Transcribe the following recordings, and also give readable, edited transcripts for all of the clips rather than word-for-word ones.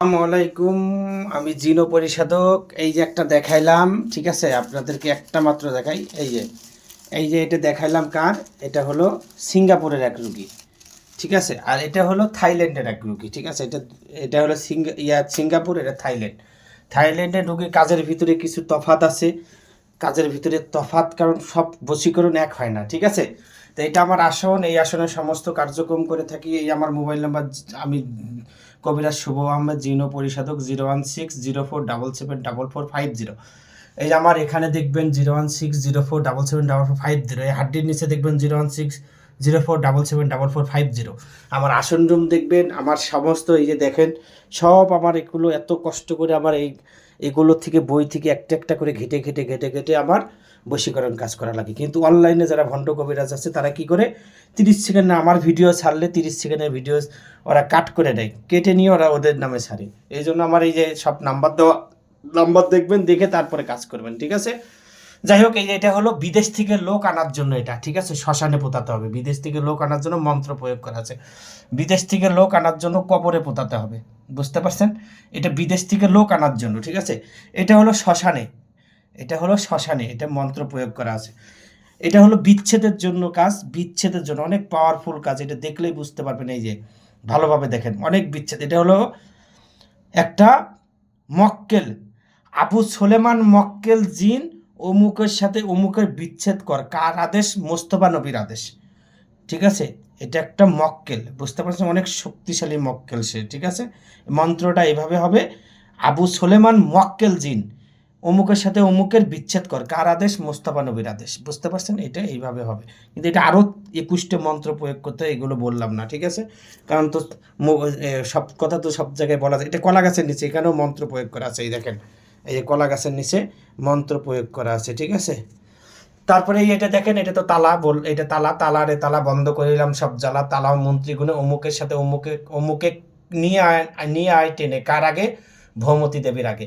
আসসালামাইকুম। আমি জিনো পরিশোধক। এই যে একটা দেখাইলাম, ঠিক আছে, আপনাদেরকে একটা মাত্র দেখাই। এই যে এটা দেখাইলাম কার, এটা হলো সিঙ্গাপুরের এক রুগী, ঠিক আছে, আর এটা হলো থাইল্যান্ডের এক রুগী, ঠিক আছে। এটা এটা হলো সিঙ্গাপুর, এটা থাইল্যান্ডের রুগীর কাজের ভিতরে কিছু তফাৎ আছে। কাজের ভিতরে তফাৎ, কারণ সব বশীকরণ এক হয় না, ঠিক আছে। তো এটা আমার আসন, এই আসনের সমস্ত কার্যক্রম করে থাকি। এই আমার মোবাইল নাম্বার, আমি কবিরাজ শুভ আহমেদ, জিনো পরিশোধক, 01604774450। এই যে আমার এখানে দেখবেন 01604774450। এই হাড্ডির নিচে দেখবেন 01604774450। আমার আসন রুম দেখবেন, আমার সমস্ত এই যে দেখেন সব আমার এগুলো এত কষ্ট করে আমার এগুলোর থেকে বই থেকে একটা একটা করে ঘেটে আমার বশীকরণ কাজ করা লাগে। কিন্তু অনলাইনে যারা ভণ্ড কবিরাজ আছে তারা কি করে, 30 সেকেন্ড না, আমার ভিডিও ছাড়লে 30 সেকেন্ডের ভিডিও ওরা কাট করে দেয়, কেটে নিয়ে ওরা ওদের নামে ছাড়ে। এই জন্য আমার এই যে সব নাম্বার দেখবেন, দেখে তারপরে কাজ করবেন, ঠিক আছে। যাই হোক, এই যে এটা হলো বিদেশ থেকে লোক আনার জন্য, এটা ঠিক আছে, শ্মশানে পোতাতে হবে। বিদেশ থেকে লোক আনার জন্য মন্ত্র প্রয়োগ করা আছে। বিদেশ থেকে লোক আনার জন্য কবরে পোতাতে হবে, বুঝতে পারছেন। এটা বিদেশ থেকে লোক আনার জন্য, ঠিক আছে। এটা হলো শ্মশানে, এটা মন্ত্র প্রয়োগ করা আছে। এটা হলো বিচ্ছেদের জন্য কাজ, বিচ্ছেদের জন্য অনেক পাওয়ারফুল কাজ। এটা দেখলেই বুঝতে পারবেন, এই যে ভালোভাবে দেখেন, অনেক বিচ্ছেদ। এটা হলো একটা মক্কেল, আবু সোলেমান মক্কেল জিন, অমুকের সাথে অমুকের বিচ্ছেদ কর, কার আদেশ? মোস্তফা নবীর আদেশ, ঠিক আছে। এটা একটা মক্কেল, বুঝতে পারছেন, অনেক শক্তিশালী মক্কেল সে, ঠিক আছে। মন্ত্রটা এভাবে হবে, আবু সোলেমান মক্কেল জিন, অমুকের সাথে অমুকের বিচ্ছেদ কর, কার আদেশ? মোস্তফা নবীর আদেশ, বুঝতে পারছেন। এটা এইভাবে হবে, কিন্তু এটা আরও 21টে মন্ত্র প্রয়োগ করতে হয়, এগুলো বললাম না, ঠিক আছে। কারণ তো সব কথা তো সব জায়গায় বলা যায়। এটা কলা গাছের নিচে, এখানেও মন্ত্র প্রয়োগ করা আছে, এই দেখেন, এই যে কলা গাছের নিচে মন্ত্র প্রয়োগ করা আছে, ঠিক আছে। তারপরে এটা দেখেন, এটা তো তালা এটা তালা বন্ধ করে দিলাম সব জ্বালা, তালা মন্ত্রীগুলো, অমুকের সাথে অমুকে নিয়ে আয় টেনে, কার আগে? ভৌমতী দেবীর আগে,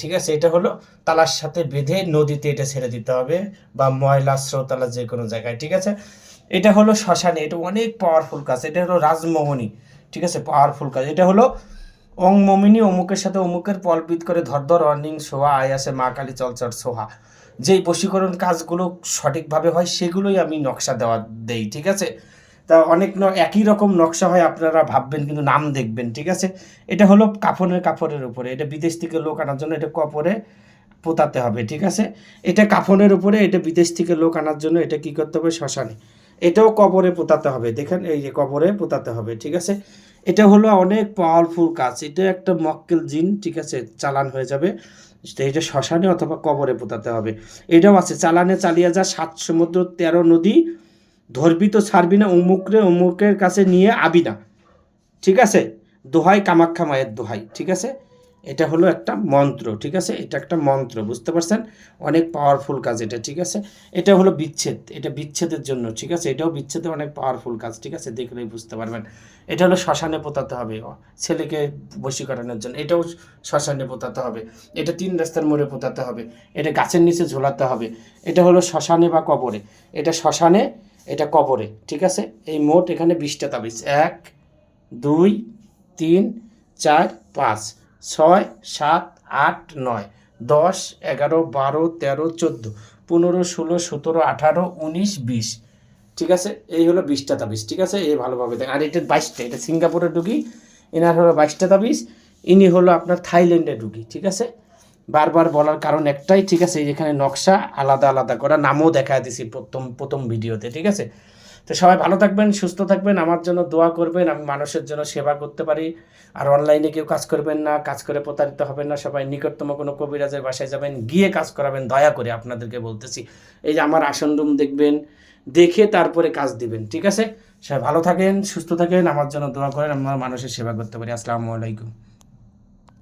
ঠিক আছে। এটা হলো তালার সাথে বেঁধে নদীতে এটা ছেড়ে দিতে হবে, বা ময়লা স্রোতালা যে কোনো জায়গায়, ঠিক আছে। এটা হলো শ্মশানে, এটা অনেক পাওয়ারফুল কাজ। এটা হলো রাজমোহনী, ঠিক আছে, পাওয়ারফুল কাজ। এটা হলো অং মমিনী, অমুকের সাথে অমুকের পলবিত করে ধর অর্নিং সোহা, আয় আসে মা কালী চলচর সোহা। যেই বশীকরণ কাজগুলো সঠিকভাবে হয় সেগুলোই আমি নকশা দেই, ঠিক আছে। তা অনেক একই রকম নকশা হয়, আপনারা ভাববেন, কিন্তু নাম দেখবেন, ঠিক আছে। এটা হলো কাপড়ের উপরে, এটা বিদেশ থেকে লোক আনার জন্য এটা কপরে পোতাতে হবে, ঠিক আছে। এটা কাফনের উপরে, এটা বিদেশ থেকে লোক আনার জন্য এটা কি করতে হবে? শ্মশানে। এটাও কবরে পোতাতে হবে, দেখেন, এই যে কবরে পোতাতে হবে, ঠিক আছে। এটা হলো অনেক পাওয়ারফুল কাজ। এটা একটা মক্কেল জিন, ঠিক আছে, চালান হয়ে যাবে। এটা শ্মশানে অথবা কবরে পোতাতে হবে। এটাও আছে, চালানে চালিয়ে যা 7 সমুদ্র 13 নদী, ধরবি তো ছাড়বি না, অমুকের কাছে নিয়ে আবি না, ঠিক আছে। দোহাই কামাখ্যা মায়ের দোহাই, ঠিক আছে। এটা হলো একটা মন্ত্র, ঠিক আছে, এটা একটা মন্ত্র, বুঝতে পারছেন। অনেক পাওয়ারফুল কাজ এটা, ঠিক আছে। এটা হলো বিচ্ছেদ, এটা বিচ্ছেদের জন্য, ঠিক আছে। এটাও বিচ্ছেদের অনেক পাওয়ারফুল কাজ, ঠিক আছে, দেখলেই বুঝতে পারবেন। এটা হলো শ্মশানে পোতাতে হবে, ছেলেকে বশীকরণের জন্য, এটাও শ্মশানে পোতাতে হবে। এটা 3 রাস্তার মোড়ে পোতাতে হবে। এটা গাছের নিচে ঝোলাতে হবে। এটা হলো শ্মশানে বা কবরে, এটা শ্মশানে, এটা কবরে, ঠিক আছে। এই মোট এখানে 20টা তাবিজ, 1 2 3 4 5 6 7 8 9 10 11 12 13 14 15 16 17 18 19 20, ঠিক আছে। এই হলো 20টা তাবিজ, ঠিক আছে। এই ভালোভাবে দেখ, আর এটা 22টা, এটা সিঙ্গাপুরের রুগী, এনার হলো 22টা তাবিজ। ইনি হলো আপনার থাইল্যান্ডের রুগী, ঠিক আছে। বারবার বলার কারণ একটাই, ঠিক আছে, এখানে নকশা আলাদা আলাদা করা, নামও দেখা দিছি প্রথম ভিডিওতে, ঠিক আছে। তো সবাই ভালো থাকবেন, সুস্থ থাকবেন, আমার জন্য দোয়া করবেন, আমি মানুষের জন্য সেবা করতে পারি। আর অনলাইনে কেউ কাজ করবেন না, কাজ করে প্রতারিত হবেন না। সবাই নিকটতম কোনো কবিরাজের বাসায় যাবেন, গিয়ে কাজ করাবেন, দয়া করে আপনাদেরকে বলতেছি। এই যে আমার আসন রুম দেখবেন, দেখে তারপরে কাজ দিবেন, ঠিক আছে। সবাই ভালো থাকেন, সুস্থ থাকেন, আমার জন্য দোয়া করেন, আমরা মানুষের সেবা করতে পারি। আসসালামু আলাইকুম।